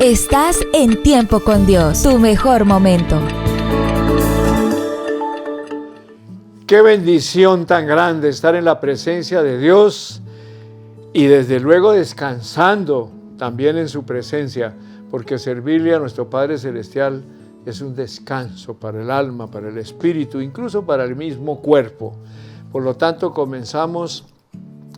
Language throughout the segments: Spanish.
Estás en Tiempo con Dios, tu mejor momento. Qué bendición tan grande estar en la presencia de Dios y desde luego descansando también en su presencia, porque servirle a nuestro Padre Celestial es un descanso para el alma, para el espíritu, incluso para el mismo cuerpo. Por lo tanto, comenzamos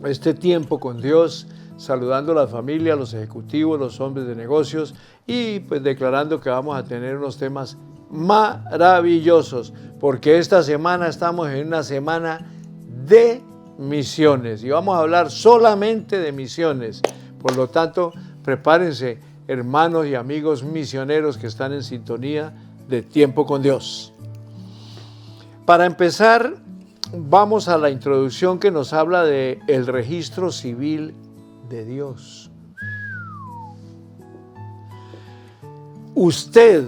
este tiempo con Dios, saludando a la familia, a los ejecutivos, los hombres de negocios y pues declarando que vamos a tener unos temas maravillosos, porque esta semana estamos en una semana de misiones y vamos a hablar solamente de misiones. Por lo tanto, prepárense, hermanos y amigos misioneros que están en sintonía de Tiempo con Dios. Para empezar, vamos a la introducción que nos habla de el registro civil de Dios. Usted,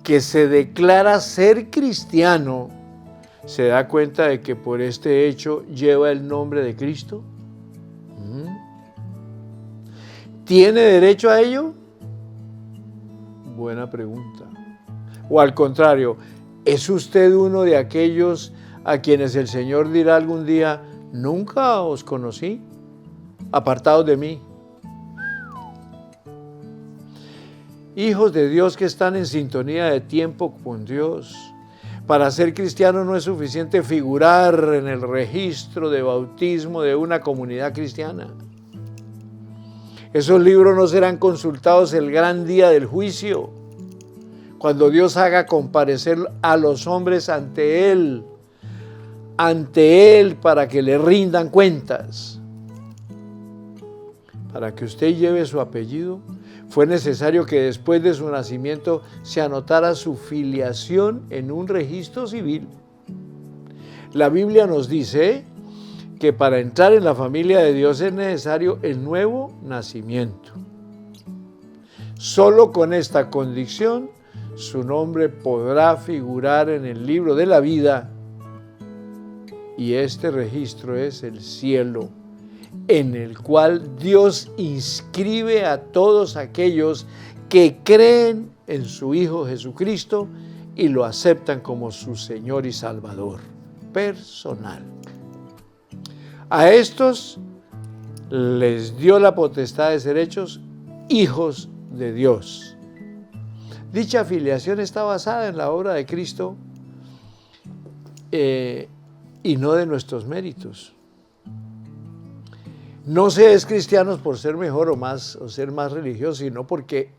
que se declara ser cristiano, ¿se da cuenta de que por este hecho lleva el nombre de Cristo? ¿Tiene derecho a ello? Buena pregunta. O al contrario, ¿es usted uno de aquellos a quienes el Señor dirá algún día, nunca os conocí, apartados de mí? Hijos de Dios que están en sintonía de tiempo con Dios. Para ser cristiano no es suficiente figurar en el registro de bautismo de una comunidad cristiana. Esos libros no serán consultados el gran día del juicio, cuando Dios haga comparecer a los hombres ante Él para que le rindan cuentas. Para que usted lleve su apellido, fue necesario que después de su nacimiento se anotara su filiación en un registro civil. La Biblia nos dice que para entrar en la familia de Dios es necesario el nuevo nacimiento. Solo con esta condición su nombre podrá figurar en el libro de la vida, y este registro es el cielo, en el cual Dios inscribe a todos aquellos que creen en su Hijo Jesucristo y lo aceptan como su Señor y Salvador personal. A estos les dio la potestad de ser hechos hijos de Dios. Dicha filiación está basada en la obra de Cristo y no de nuestros méritos. No se es cristianos por ser mejor o ser más religiosos, sino porque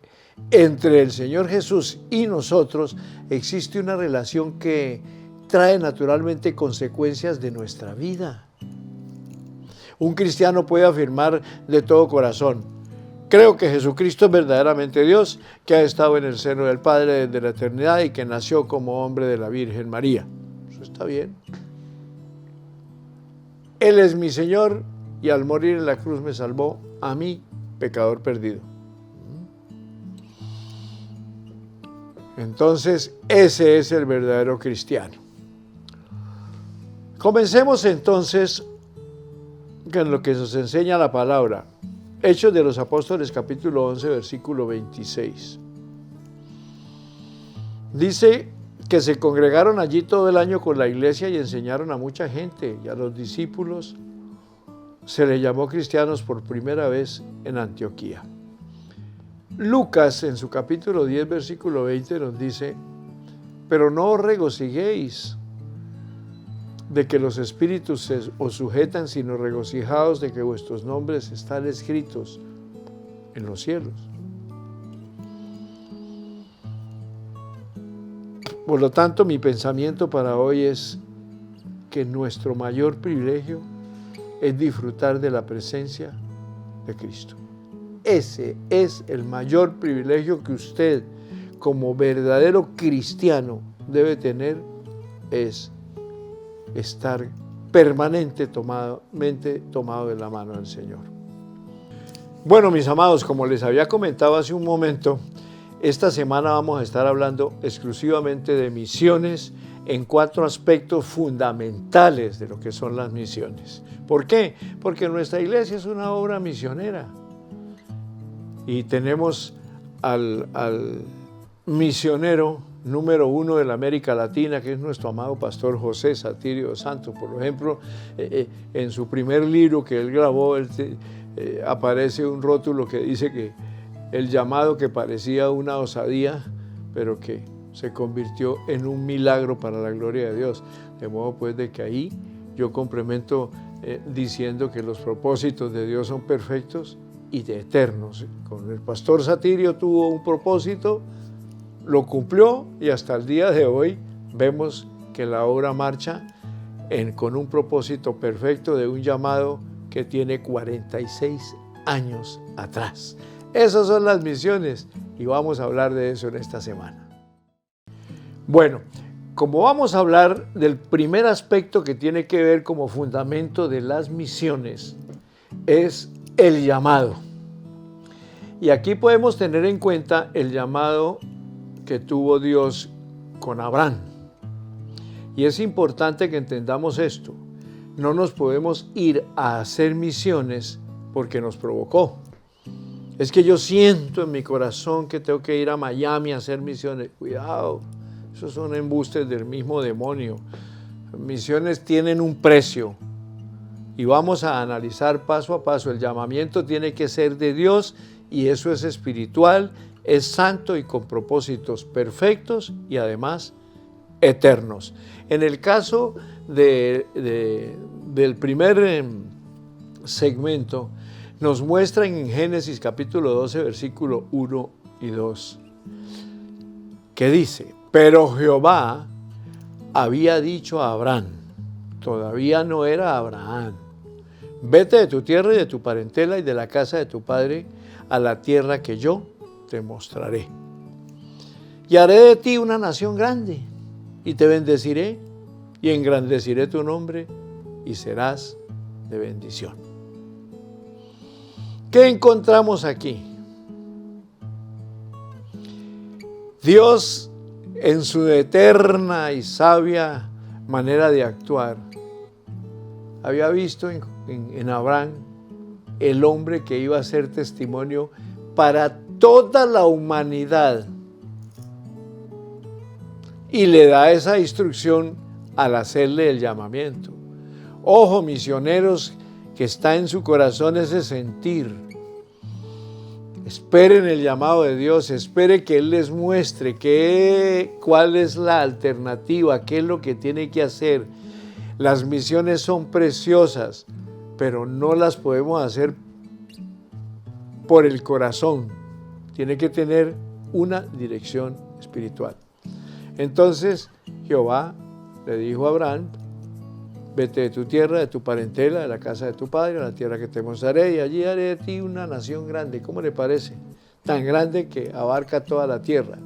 entre el Señor Jesús y nosotros existe una relación que trae naturalmente consecuencias de nuestra vida. Un cristiano puede afirmar de todo corazón: creo que Jesucristo es verdaderamente Dios, que ha estado en el seno del Padre desde la eternidad y que nació como hombre de la Virgen María. Eso está bien. Él es mi Señor y al morir en la cruz me salvó a mí, pecador perdido. Entonces, ese es el verdadero cristiano. Comencemos entonces con lo que nos enseña la palabra. Hechos de los Apóstoles, capítulo 11, versículo 26. Dice que se congregaron allí todo el año con la iglesia y enseñaron a mucha gente, y a los discípulos se les llamó cristianos por primera vez en Antioquía. Lucas, en su capítulo 10, versículo 20, nos dice: pero no os regocijéis de que los espíritus os sujetan, sino regocijaos de que vuestros nombres están escritos en los cielos. Por lo tanto, mi pensamiento para hoy es que nuestro mayor privilegio es disfrutar de la presencia de Cristo. Ese es el mayor privilegio que usted, como verdadero cristiano, debe tener, es estar permanentemente tomado de la mano del Señor. Bueno, mis amados, como les había comentado hace un momento, esta semana vamos a estar hablando exclusivamente de misiones en 4 aspectos fundamentales de lo que son las misiones. ¿Por qué? Porque nuestra iglesia es una obra misionera y tenemos al misionero número 1 de la América Latina, que es nuestro amado pastor José Satirio dos Santos. Por ejemplo, en su primer libro que él grabó, aparece un rótulo que dice que el llamado que parecía una osadía, pero que se convirtió en un milagro para la gloria de Dios. De modo pues de que ahí yo complemento diciendo que los propósitos de Dios son perfectos y de eternos. Con el pastor Satirio tuvo un propósito, lo cumplió y hasta el día de hoy vemos que la obra marcha con un propósito perfecto de un llamado que tiene 46 años atrás. Esas son las misiones y vamos a hablar de eso en esta semana. Bueno, como vamos a hablar del primer aspecto que tiene que ver como fundamento de las misiones, es el llamado. Y aquí podemos tener en cuenta el llamado que tuvo Dios con Abraham. Y es importante que entendamos esto. No nos podemos ir a hacer misiones porque nos provocó. Es que yo siento en mi corazón que tengo que ir a Miami a hacer misiones. Cuidado, esos son embustes del mismo demonio. Misiones tienen un precio y vamos a analizar paso a paso. El llamamiento tiene que ser de Dios y eso es espiritual, es santo y con propósitos perfectos y además eternos. En el caso del primer segmento, nos muestra en Génesis capítulo 12, versículo 1 y 2, que dice: pero Jehová había dicho a Abraham, todavía no era Abraham, vete de tu tierra y de tu parentela y de la casa de tu padre a la tierra que yo te mostraré. Y haré de ti una nación grande, y te bendeciré, y engrandeceré tu nombre, y serás de bendición. ¿Qué encontramos aquí? Dios, en su eterna y sabia manera de actuar, había visto en Abraham el hombre que iba a ser testimonio para toda la humanidad. Y le da esa instrucción al hacerle el llamamiento. Ojo, misioneros, que está en su corazón ese sentir. Esperen el llamado de Dios, espere que Él les muestre cuál es la alternativa, qué es lo que tiene que hacer. Las misiones son preciosas, pero no las podemos hacer por el corazón. Tiene que tener una dirección espiritual. Entonces Jehová le dijo a Abraham: vete de tu tierra, de tu parentela, de la casa de tu padre, a la tierra que te mostraré, y allí haré de ti una nación grande. ¿Cómo le parece? Tan grande que abarca toda la tierra.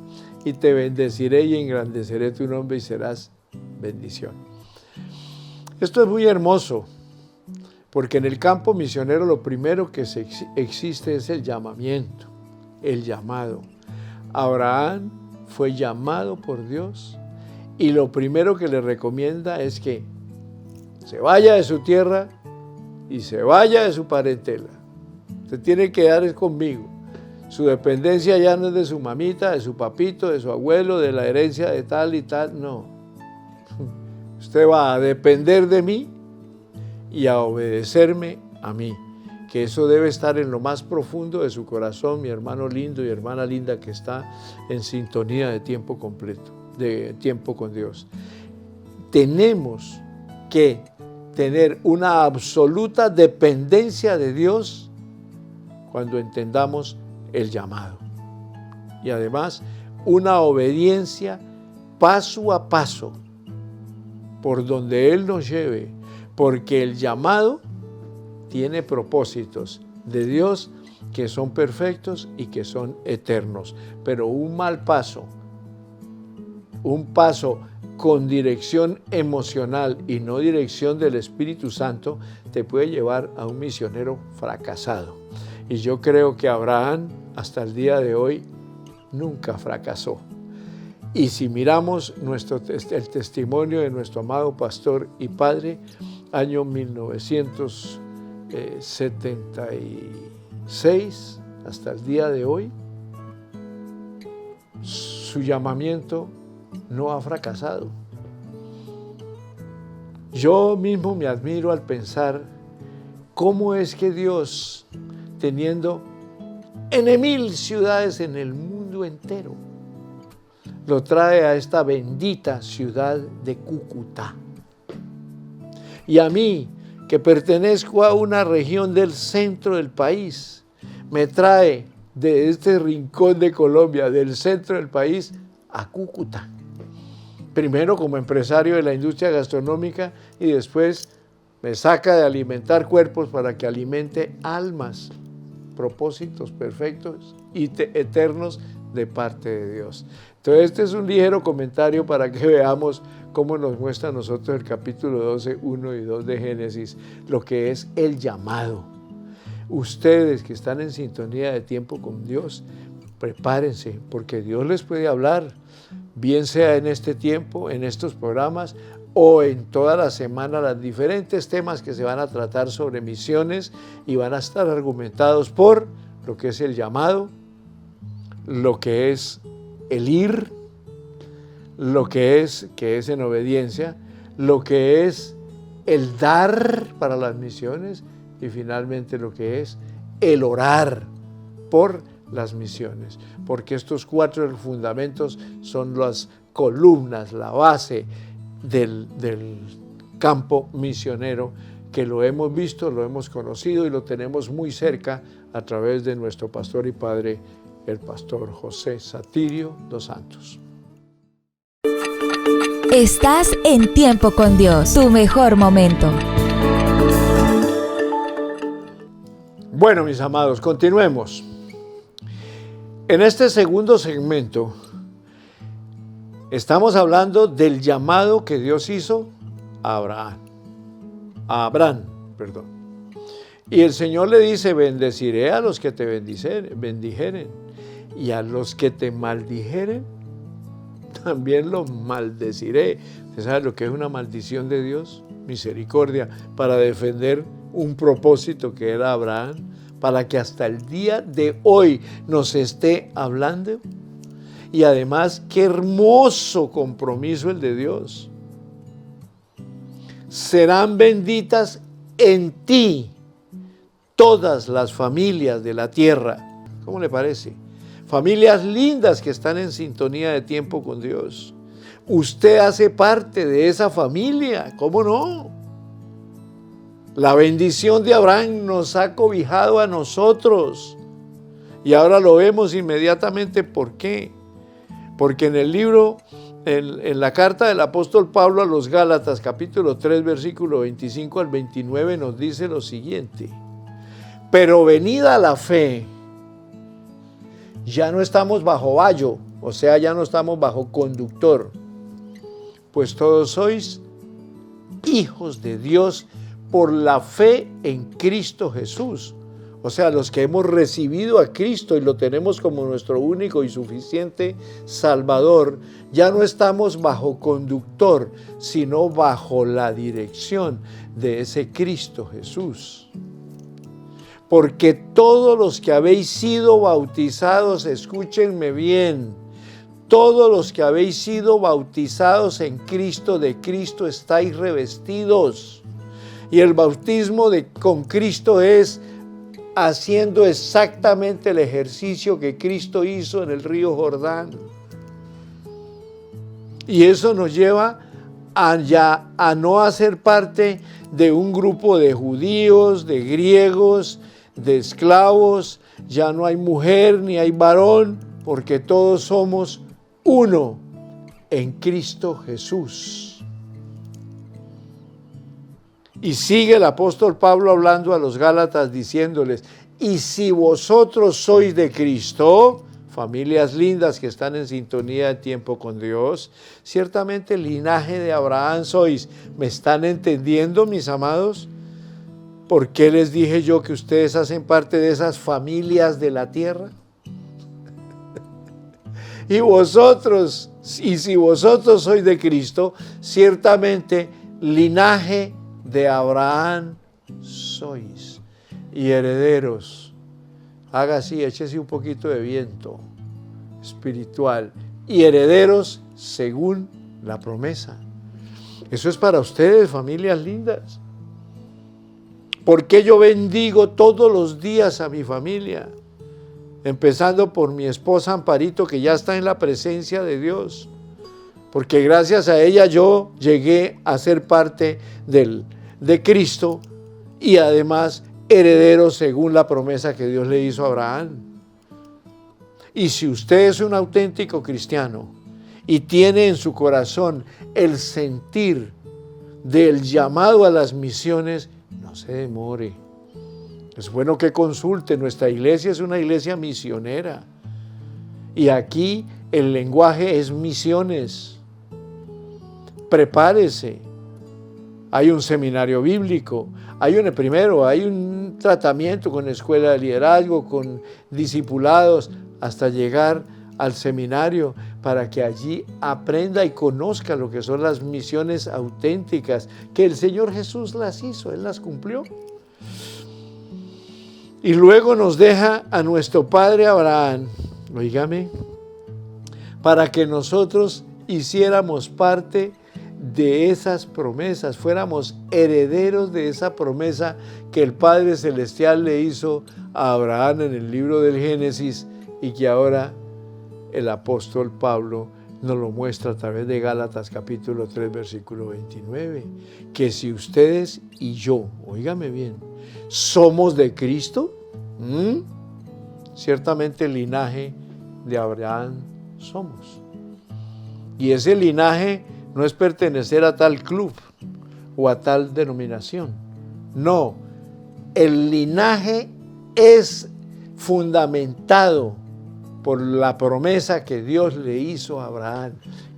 Y te bendeciré y engrandeceré tu nombre y serás bendición. Esto es muy hermoso, porque en el campo misionero lo primero que existe es el llamamiento, el llamado. Abraham fue llamado por Dios y lo primero que le recomienda es que se vaya de su tierra y se vaya de su parentela. Usted tiene que dar conmigo. Su dependencia ya no es de su mamita, de su papito, de su abuelo, de la herencia de tal y tal, no. Usted va a depender de mí y a obedecerme a mí, que eso debe estar en lo más profundo de su corazón, mi hermano lindo y hermana linda que está en sintonía de tiempo completo, de tiempo con Dios. Tenemos que tener una absoluta dependencia de Dios cuando entendamos el llamado. Y además, una obediencia paso a paso por donde Él nos lleve, porque el llamado tiene propósitos de Dios que son perfectos y que son eternos. Pero un mal paso, un paso con dirección emocional y no dirección del Espíritu Santo, te puede llevar a un misionero fracasado. Y yo creo que Abraham, hasta el día de hoy, nunca fracasó. Y si miramos el testimonio de nuestro amado pastor y padre, año 1976, hasta el día de hoy, su llamamiento no ha fracasado. Yo mismo me admiro al pensar cómo es que Dios, teniendo N 1000 ciudades en el mundo entero, lo trae a esta bendita ciudad de Cúcuta. Y a mí, que pertenezco a una región del centro del país, me trae de este rincón de Colombia, del centro del país, a Cúcuta. Primero como empresario de la industria gastronómica y después me saca de alimentar cuerpos para que alimente almas, propósitos perfectos y eternos de parte de Dios. Entonces este es un ligero comentario para que veamos cómo nos muestra a nosotros el capítulo 12, 1 y 2 de Génesis, lo que es el llamado. Ustedes que están en sintonía de tiempo con Dios, prepárense, porque Dios les puede hablar, bien sea en este tiempo, en estos programas, o en toda la semana, los diferentes temas que se van a tratar sobre misiones y van a estar argumentados por lo que es el llamado, lo que es el ir, lo que es en obediencia, lo que es el dar para las misiones y finalmente lo que es el orar por las misiones, porque estos 4 fundamentos son las columnas, la base del campo misionero, que lo hemos visto, lo hemos conocido y lo tenemos muy cerca a través de nuestro pastor y padre, el pastor José Satirio dos Santos. Estás en Tiempo con Dios, tu mejor momento. Bueno, mis amados, continuemos. En este segundo segmento estamos hablando del llamado que Dios hizo a Abraham. Y el Señor le dice: bendeciré a los que te bendijeren, y a los que te maldijeren, también los maldeciré. ¿Usted sabe lo que es una maldición de Dios? Misericordia, para defender un propósito que era Abraham, para que hasta el día de hoy nos esté hablando. Y además, qué hermoso compromiso el de Dios. Serán benditas en ti todas las familias de la tierra. ¿Cómo le parece? Familias lindas que están en sintonía de tiempo con Dios. Usted hace parte de esa familia, ¿cómo no? La bendición de Abraham nos ha cobijado a nosotros. Y ahora lo vemos inmediatamente. ¿Por qué? Porque en el libro, en la carta del apóstol Pablo a los Gálatas, capítulo 3, versículo 25 al 29, nos dice lo siguiente: pero venida la fe, ya no estamos bajo vayo, o sea, ya no estamos bajo conductor, pues todos sois hijos de Dios por la fe en Cristo Jesús. O sea, los que hemos recibido a Cristo y lo tenemos como nuestro único y suficiente Salvador, ya no estamos bajo conductor, sino bajo la dirección de ese Cristo Jesús. Porque todos los que habéis sido bautizados, escúchenme bien, todos los que habéis sido bautizados en Cristo, de Cristo estáis revestidos. Y el bautismo con Cristo es haciendo exactamente el ejercicio que Cristo hizo en el río Jordán. Y eso nos lleva a no hacer parte de un grupo de judíos, de griegos, de esclavos. Ya no hay mujer ni hay varón, porque todos somos uno en Cristo Jesús. Y sigue el apóstol Pablo hablando a los Gálatas diciéndoles: y si vosotros sois de Cristo, familias lindas que están en sintonía de tiempo con Dios, ciertamente el linaje de Abraham sois. ¿Me están entendiendo, mis amados? ¿Por qué les dije yo que ustedes hacen parte de esas familias de la tierra? Y si vosotros sois de Cristo, ciertamente linaje de Abraham sois, y herederos. Haga así, échese un poquito de viento. espiritual y herederos según la promesa. Eso es para ustedes, familias lindas. ¿Por qué yo bendigo todos los días a mi familia? Empezando por mi esposa Amparito, que ya está en la presencia de Dios. Porque gracias a ella yo llegué a ser parte de Cristo y además heredero según la promesa que Dios le hizo a Abraham. Y si usted es un auténtico cristiano y tiene en su corazón el sentir del llamado a las misiones, no se demore. Es bueno que consulte. Nuestra iglesia es una iglesia misionera. Y aquí el lenguaje es misiones. Prepárese. Hay un seminario bíblico. Hay un tratamiento con escuela de liderazgo, con discipulados, hasta llegar al seminario para que allí aprenda y conozca lo que son las misiones auténticas, que el Señor Jesús las hizo, Él las cumplió. Y luego nos deja a nuestro padre Abraham, oígame, para que nosotros hiciéramos parte de esas promesas, fuéramos herederos de esa promesa que el Padre Celestial le hizo a Abraham en el libro del Génesis y que ahora el apóstol Pablo nos lo muestra a través de Gálatas capítulo 3, versículo 29, que si ustedes y yo, óigame bien, somos de Cristo, ciertamente el linaje de Abraham somos. Y ese linaje no es pertenecer a tal club o a tal denominación. No, el linaje es fundamentado por la promesa que Dios le hizo a Abraham,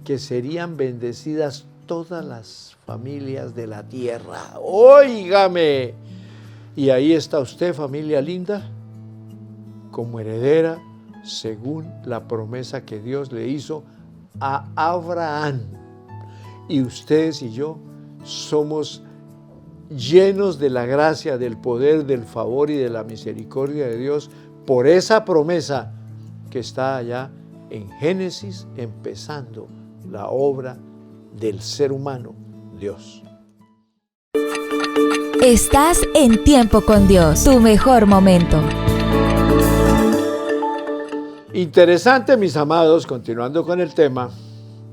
que serían bendecidas todas las familias de la tierra. ¡Óigame! Y ahí está usted, familia linda, como heredera según la promesa que Dios le hizo a Abraham. Y ustedes y yo somos llenos de la gracia, del poder, del favor y de la misericordia de Dios por esa promesa que está allá en Génesis, empezando la obra del ser humano, Dios. Estás en Tiempo con Dios, tu mejor momento. Interesante, mis amados, continuando con el tema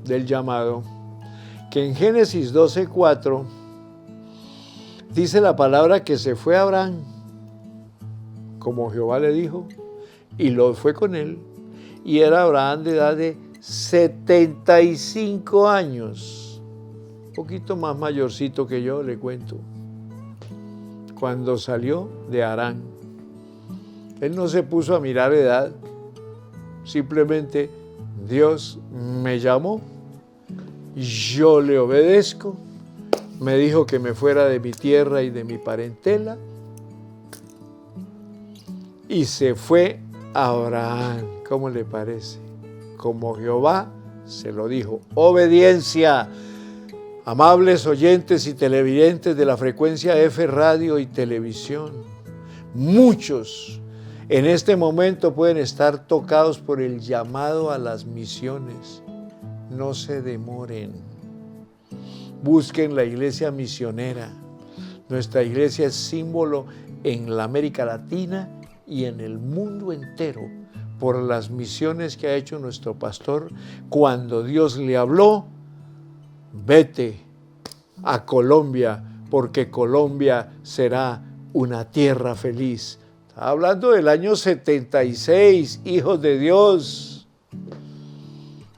del llamado, que en Génesis 12:4 dice la palabra que se fue Abraham, como Jehová le dijo, y lo fue con él, y era Abraham de edad de 75 años, un poquito más mayorcito que yo, le cuento, cuando salió de Harán. Él no se puso a mirar edad, simplemente Dios me llamó, yo le obedezco, me dijo que me fuera de mi tierra y de mi parentela, y se fue a Abraham. ¿Cómo le parece? Como Jehová se lo dijo. Obediencia. Amables oyentes y televidentes de la frecuencia F Radio y televisión, muchos en este momento pueden estar tocados por el llamado a las misiones. No se demoren. Busquen la iglesia misionera. Nuestra iglesia es símbolo en la América Latina y en el mundo entero por las misiones que ha hecho nuestro pastor. Cuando Dios le habló, vete a Colombia, porque Colombia será una tierra feliz. Está hablando del año 76, hijos de Dios.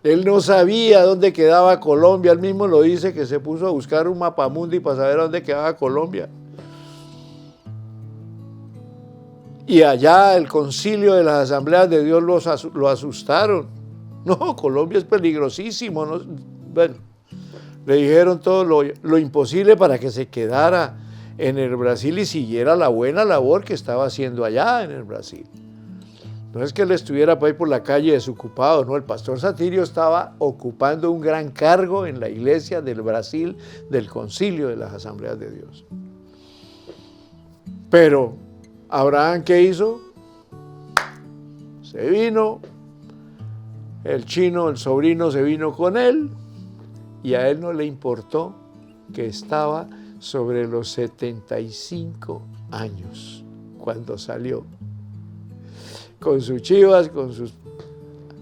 Él no sabía dónde quedaba Colombia. Él mismo lo dice, que se puso a buscar un mapamundi para saber dónde quedaba Colombia. Y allá el concilio de las asambleas de Dios lo asustaron. No, Colombia es peligrosísimo. No, bueno, le dijeron todo lo imposible para que se quedara en el Brasil y siguiera la buena labor que estaba haciendo allá en el Brasil. No es que él estuviera por ahí por la calle desocupado, no, el pastor Satirio estaba ocupando un gran cargo en la iglesia del Brasil, del concilio de las asambleas de Dios. Pero Abraham, ¿qué hizo? Se vino el chino, el sobrino, se vino con él y a él no le importó que estaba sobre los 75 años cuando salió. Con sus chivas, con sus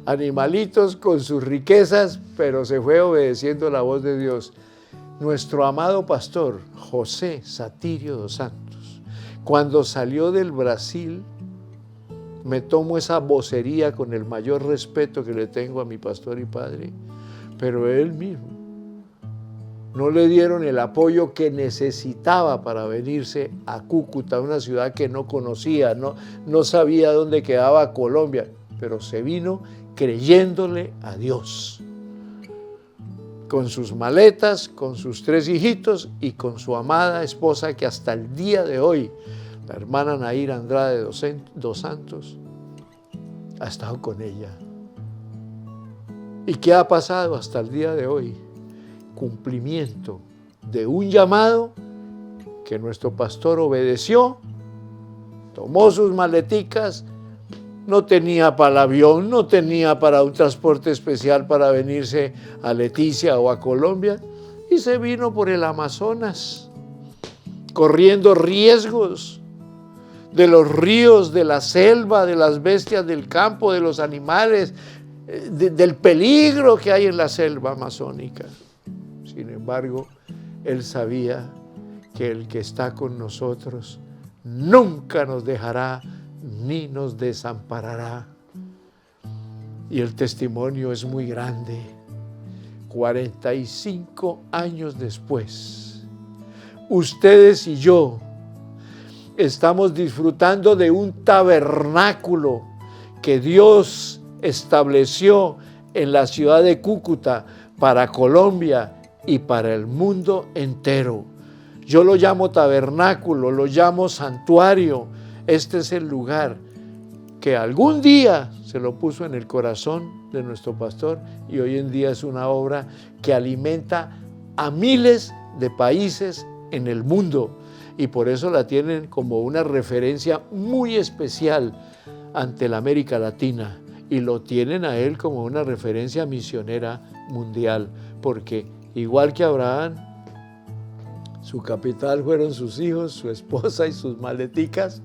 animalitos, con sus riquezas, pero se fue obedeciendo la voz de Dios. Nuestro amado pastor, José Satirio dos Santos, cuando salió del Brasil, me tomo esa vocería con el mayor respeto que le tengo a mi pastor y padre, pero él mismo no le dieron el apoyo que necesitaba para venirse a Cúcuta, una ciudad que no conocía, no sabía dónde quedaba Colombia, pero se vino creyéndole a Dios, con sus maletas, con sus 3 hijitos y con su amada esposa, que hasta el día de hoy, la hermana Nair Andrade dos Santos, ha estado con ella. ¿Y qué ha pasado hasta el día de hoy? Cumplimiento de un llamado que nuestro pastor obedeció, tomó sus maleticas, no tenía para el avión, no tenía para un transporte especial para venirse a Leticia o a Colombia, y se vino por el Amazonas, corriendo riesgos de los ríos, de la selva, de las bestias del campo, de los animales, del peligro que hay en la selva amazónica. Sin embargo, él sabía que el que está con nosotros nunca nos dejará ni nos desamparará. Y el testimonio es muy grande. 45 años después, ustedes y yo estamos disfrutando de un tabernáculo que Dios estableció en la ciudad de Cúcuta para Colombia y para el mundo entero. Yo lo llamo tabernáculo, lo llamo santuario. Este es el lugar que algún día se lo puso en el corazón de nuestro pastor y hoy en día es una obra que alimenta a miles de países en el mundo y por eso la tienen como una referencia muy especial ante la América Latina y lo tienen a él como una referencia misionera mundial, porque igual que Abraham, su capital fueron sus hijos, su esposa y sus maleticas,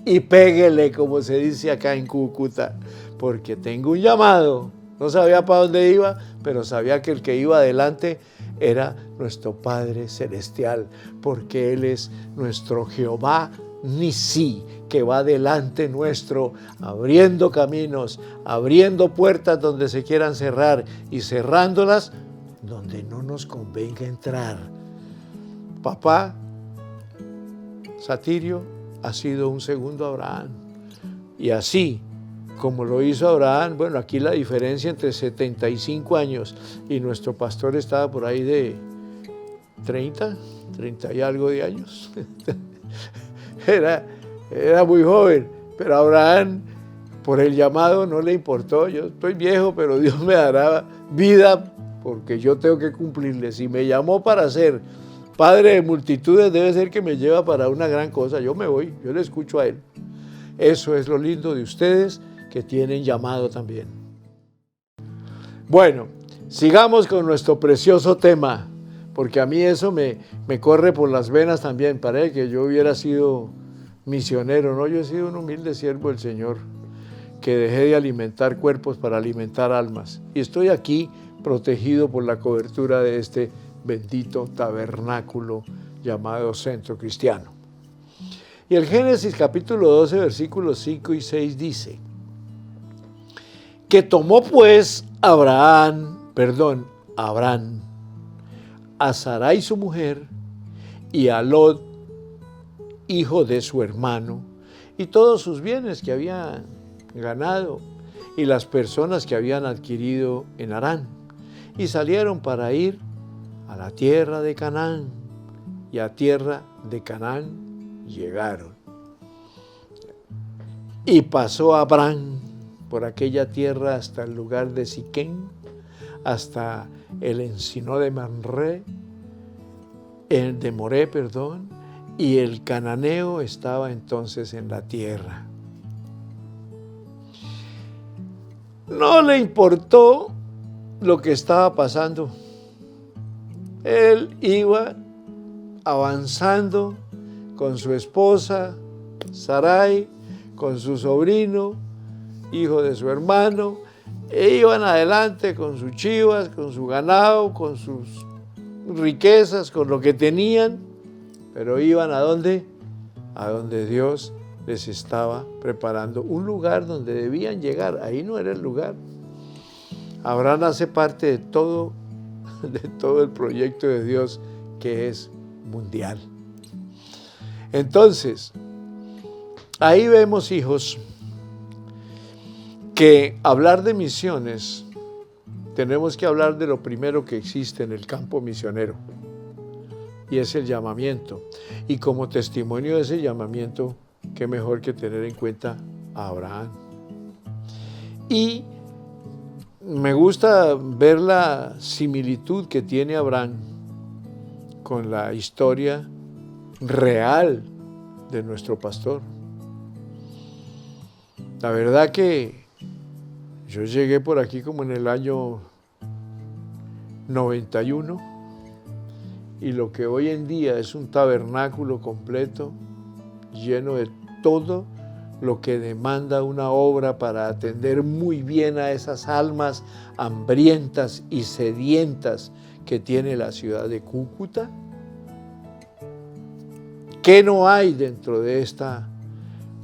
y péguele, como se dice acá en Cúcuta, porque tengo un llamado. No sabía para dónde iba, pero sabía que el que iba adelante era nuestro Padre Celestial, porque Él es nuestro Jehová Nisí, que va delante nuestro, abriendo caminos, abriendo puertas donde se quieran cerrar y cerrándolas donde no nos convenga entrar. Papá Satirio ha sido un segundo Abraham. Y así como lo hizo Abraham, bueno, aquí la diferencia entre 75 años y nuestro pastor estaba por ahí de 30 y algo de años. Era muy joven, pero a Abraham por el llamado no le importó. Yo estoy viejo, pero Dios me dará vida porque yo tengo que cumplirle. Si me llamó para ser padre de multitudes, debe ser que me lleva para una gran cosa. Yo me voy, yo le escucho a él. Eso es lo lindo de ustedes que tienen llamado también. Bueno, sigamos con nuestro precioso tema, porque a mí eso me corre por las venas también. Parece que yo hubiera sido misionero, ¿no? Yo he sido un humilde siervo del Señor, que dejé de alimentar cuerpos para alimentar almas. Y estoy aquí protegido por la cobertura de este bendito tabernáculo llamado Centro Cristiano. Y el Génesis capítulo 12, versículos 5 y 6 dice: que tomó pues Abraham, a Sarai su mujer, y a Lot, hijo de su hermano, y todos sus bienes que habían ganado, y las personas que habían adquirido en Harán, y salieron para ir a la tierra de Canaán, y a tierra de Canaán llegaron. Y pasó Abraham por aquella tierra hasta el lugar de Siquén, hasta el encino de Mamre, de Moré, y el cananeo estaba entonces en la tierra. no le importó lo que estaba pasando. Él iba avanzando con su esposa, Sarai, con su sobrino, hijo de su hermano, e iban adelante con sus chivas, con su ganado, con sus riquezas, con lo que tenían, pero iban ¿a dónde? A donde Dios les estaba preparando un lugar donde debían llegar. Ahí no era el lugar. Abraham hace parte de todo el proyecto de Dios, que es mundial. Entonces, ahí vemos, hijos, que hablar de misiones, tenemos que hablar de lo primero que existe en el campo misionero, y es el llamamiento. Y como testimonio de ese llamamiento, qué mejor que tener en cuenta a Abraham. Y me gusta ver la similitud que tiene Abraham con la historia real de nuestro pastor. La verdad que yo llegué por aquí como en el año 91, y lo que hoy en día es un tabernáculo completo, lleno de todo lo que demanda una obra para atender muy bien a esas almas hambrientas y sedientas que tiene la ciudad de Cúcuta. ¿Qué no hay dentro de esta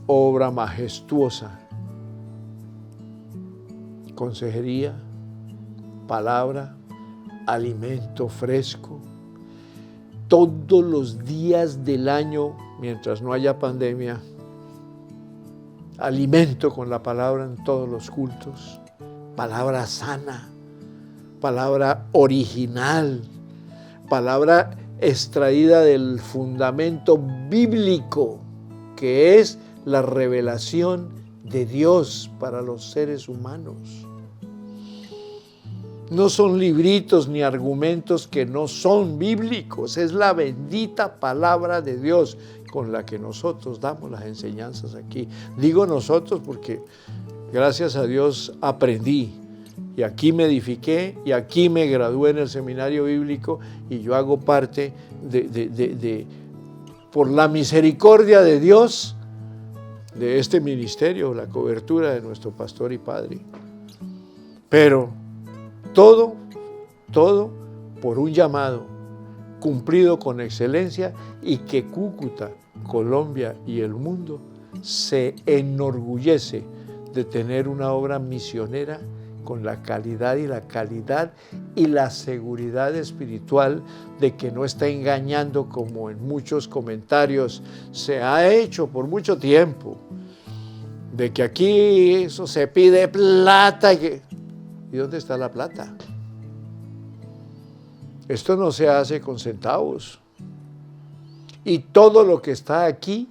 obra majestuosa? Consejería, palabra, alimento fresco, todos los días del año, mientras no haya pandemia, alimento con la palabra en todos los cultos, palabra sana, palabra original, palabra extraída del fundamento bíblico, que es la revelación de Dios para los seres humanos. No son libritos ni argumentos que no son bíblicos, es la bendita palabra de Dios con la que nosotros damos las enseñanzas aquí. Digo nosotros porque gracias a Dios aprendí, y aquí me edifiqué, y aquí me gradué en el seminario bíblico, y yo hago parte por la misericordia de Dios, de este ministerio, la cobertura de nuestro pastor y padre. Pero todo por un llamado cumplido con excelencia, y que Cúcuta, Colombia y el mundo se enorgullece de tener una obra misionera con la calidad y la seguridad espiritual de que no está engañando, como en muchos comentarios se ha hecho por mucho tiempo, de que aquí eso se pide plata. ¿Y dónde está la plata? Esto no se hace con centavos. Y todo lo que está aquí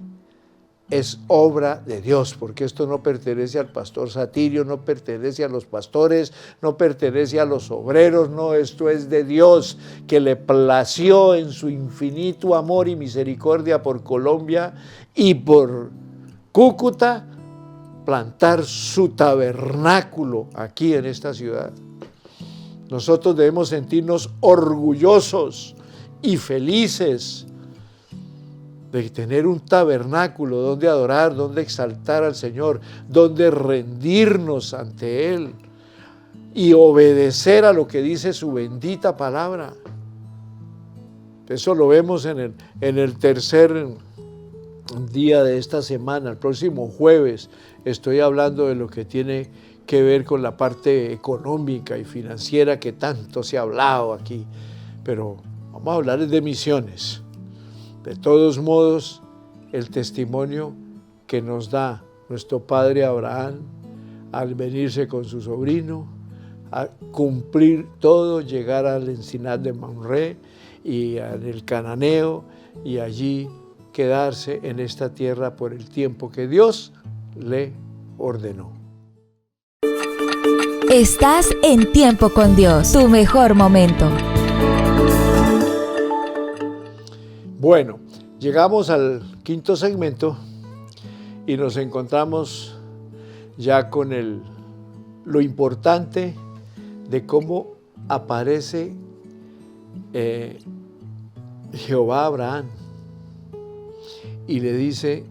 es obra de Dios, porque esto no pertenece al pastor Satirio, no pertenece a los pastores, no pertenece a los obreros, no, esto es de Dios, que le plació en su infinito amor y misericordia por Colombia y por Cúcuta plantar su tabernáculo aquí en esta ciudad. Nosotros debemos sentirnos orgullosos y felices de tener un tabernáculo donde adorar, donde exaltar al Señor, donde rendirnos ante Él y obedecer a lo que dice su bendita palabra. Eso lo vemos en el tercer día de esta semana. El próximo jueves estoy hablando de lo que tiene que ver con la parte económica y financiera que tanto se ha hablado aquí, pero vamos a hablar de misiones. De todos modos, el testimonio que nos da nuestro padre Abraham al venirse con su sobrino, a cumplir todo, llegar al encinar de Mamre y en el Cananeo, y allí quedarse en esta tierra por el tiempo que Dios le ordenó. Estás en Tiempo con Dios, tu mejor momento. Bueno, llegamos al quinto segmento y nos encontramos ya con el lo importante de cómo aparece Jehová a Abraham y le dice: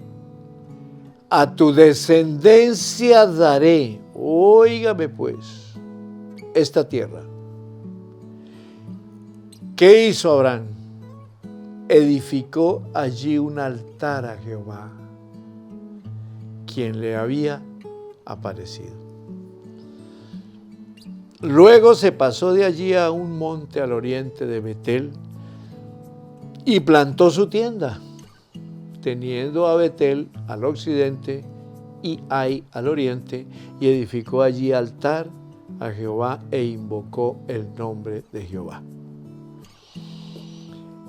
a tu descendencia daré, óigame pues, esta tierra. ¿Qué hizo Abraham? Edificó allí un altar a Jehová, quien le había aparecido. Luego se pasó de allí a un monte al oriente de Betel y plantó su tienda, teniendo a Betel al occidente y Ai al oriente, y edificó allí altar a Jehová e invocó el nombre de Jehová.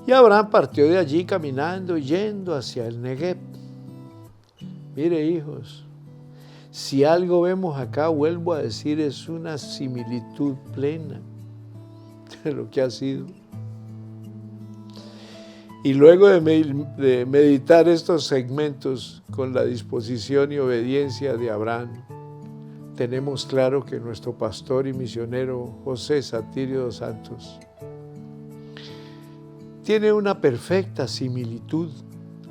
Y Abraham partió de allí caminando y yendo hacia el Negev. Mire, hijos, si algo vemos acá, vuelvo a decir, es una similitud plena de lo que ha sido. Y luego de meditar estos segmentos con la disposición y obediencia de Abraham, tenemos claro que nuestro pastor y misionero José Satirio dos Santos tiene una perfecta similitud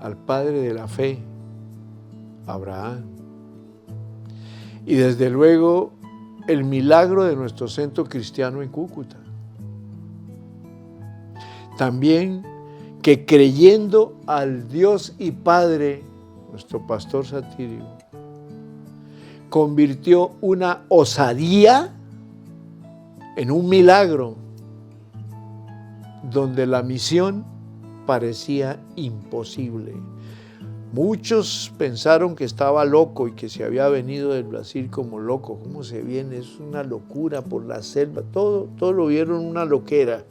al padre de la fe, Abraham. Y desde luego el milagro de nuestro centro cristiano en Cúcuta. También que creyendo al Dios y Padre, nuestro pastor Satirio, convirtió una osadía en un milagro, donde la misión parecía imposible. Muchos pensaron que estaba loco y que se había venido del Brasil como loco. ¿Cómo se viene? Es una locura por la selva. Todo lo vieron una loquera.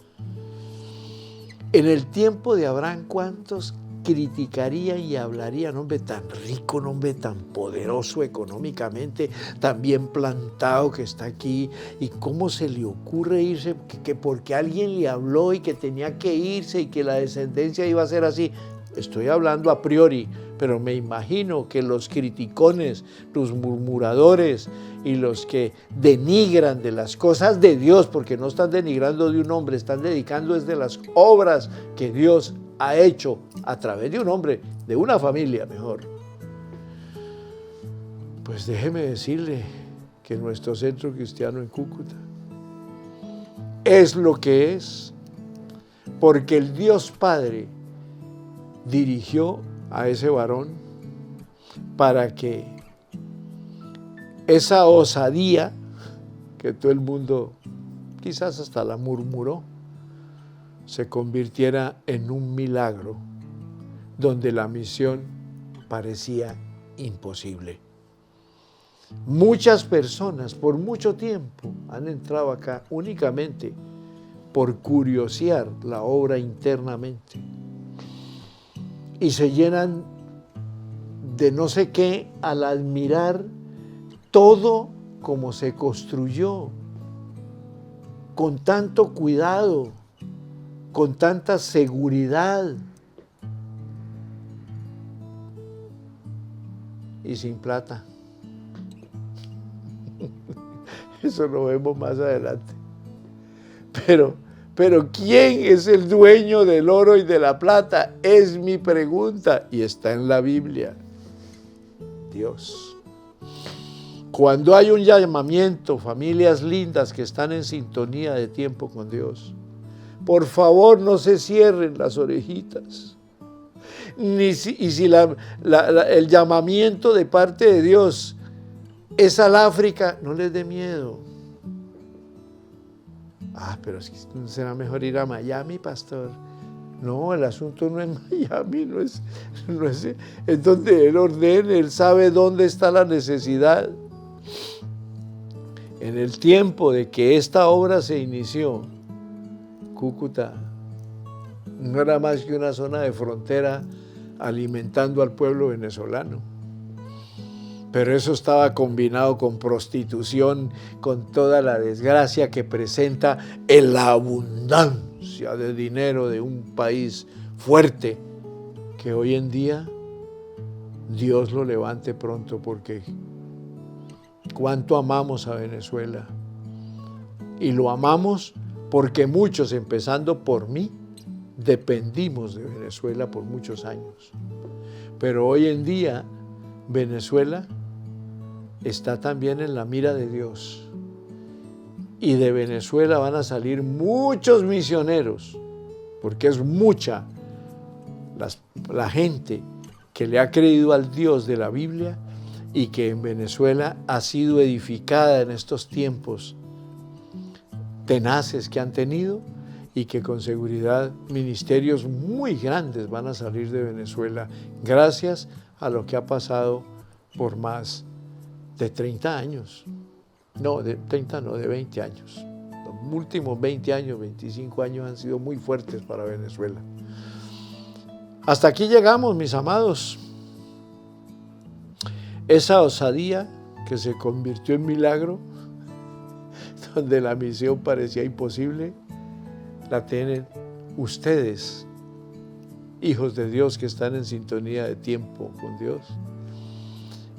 En el tiempo de Abraham, ¿cuántos criticarían y hablarían? Hombre tan rico, un hombre tan poderoso económicamente, tan bien plantado que está aquí, y cómo se le ocurre irse, que porque alguien le habló y que tenía que irse y que la descendencia iba a ser así. Estoy hablando a priori, pero me imagino que los criticones, los murmuradores y los que denigran de las cosas de Dios, porque no están denigrando de un hombre, están dedicando desde las obras que Dios ha hecho a través de un hombre, de una familia mejor. Pues déjeme decirle que nuestro centro cristiano en Cúcuta es lo que es, porque el Dios Padre dirigió a ese varón para que esa osadía que todo el mundo quizás hasta la murmuró, se convirtiera en un milagro donde la misión parecía imposible. Muchas personas por mucho tiempo han entrado acá únicamente por curiosear la obra internamente y se llenan de no sé qué al admirar todo como se construyó, con tanto cuidado, con tanta seguridad y sin plata. Eso lo vemos más adelante. Pero ¿quién es el dueño del oro y de la plata? Es mi pregunta y está en la Biblia. Dios. Cuando hay un llamamiento, familias lindas que están en sintonía de tiempo con Dios, por favor no se cierren las orejitas. Y si el llamamiento de parte de Dios es al África, no les dé miedo. Pero es que será mejor ir a Miami, pastor. No, el asunto no es Miami, no es donde Él ordene, Él sabe dónde está la necesidad. En el tiempo de que esta obra se inició, Cúcuta no era más que una zona de frontera alimentando al pueblo venezolano. Pero eso estaba combinado con prostitución, con toda la desgracia que presenta en la abundancia de dinero de un país fuerte, que hoy en día Dios lo levante pronto, porque cuánto amamos a Venezuela. Y lo amamos porque muchos, empezando por mí, dependimos de Venezuela por muchos años. Pero hoy en día, Venezuela está también en la mira de Dios. Y de Venezuela van a salir muchos misioneros, porque es mucha la gente que le ha creído al Dios de la Biblia y que en Venezuela ha sido edificada en estos tiempos tenaces que han tenido, y que con seguridad ministerios muy grandes van a salir de Venezuela gracias a lo que ha pasado por más de 30 años. No, de 30 no, de 20 años. Los últimos 20 años, 25 años han sido muy fuertes para Venezuela. Hasta aquí llegamos, mis amados. Esa osadía que se convirtió en milagro, donde la misión parecía imposible, la tienen ustedes, hijos de Dios que están en sintonía de tiempo con Dios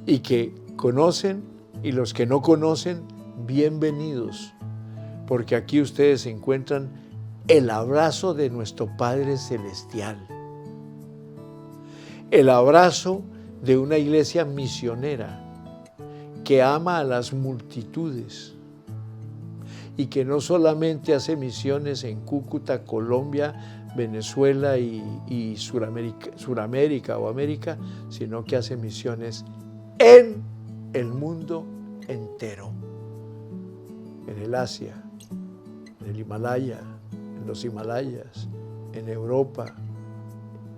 y que conocen, y los que no conocen, bienvenidos, porque aquí ustedes encuentran el abrazo de nuestro Padre Celestial, el abrazo de una iglesia misionera que ama a las multitudes y que no solamente hace misiones en Cúcuta, Colombia, Venezuela y Suramérica o América, sino que hace misiones en el mundo entero, en el Asia, en el Himalaya, en los Himalayas, en Europa,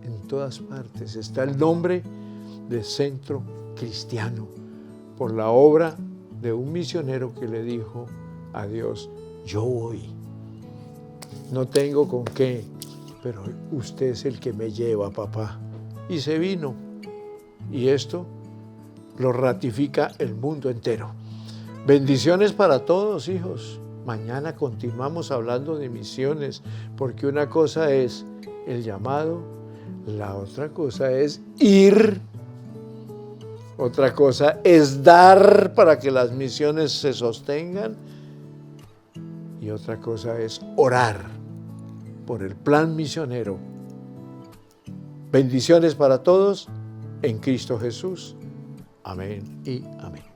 en todas partes. Está el nombre de Centro Cristiano, por la obra de un misionero que le dijo a Dios: yo voy, no tengo con qué, pero usted es el que me lleva, papá. Y se vino, y esto lo ratifica el mundo entero. Bendiciones para todos, hijos. Mañana continuamos hablando de misiones, porque una cosa es el llamado, la otra cosa es ir, otra cosa es dar para que las misiones se sostengan, y otra cosa es orar por el plan misionero. Bendiciones para todos en Cristo Jesús. Amén y amén.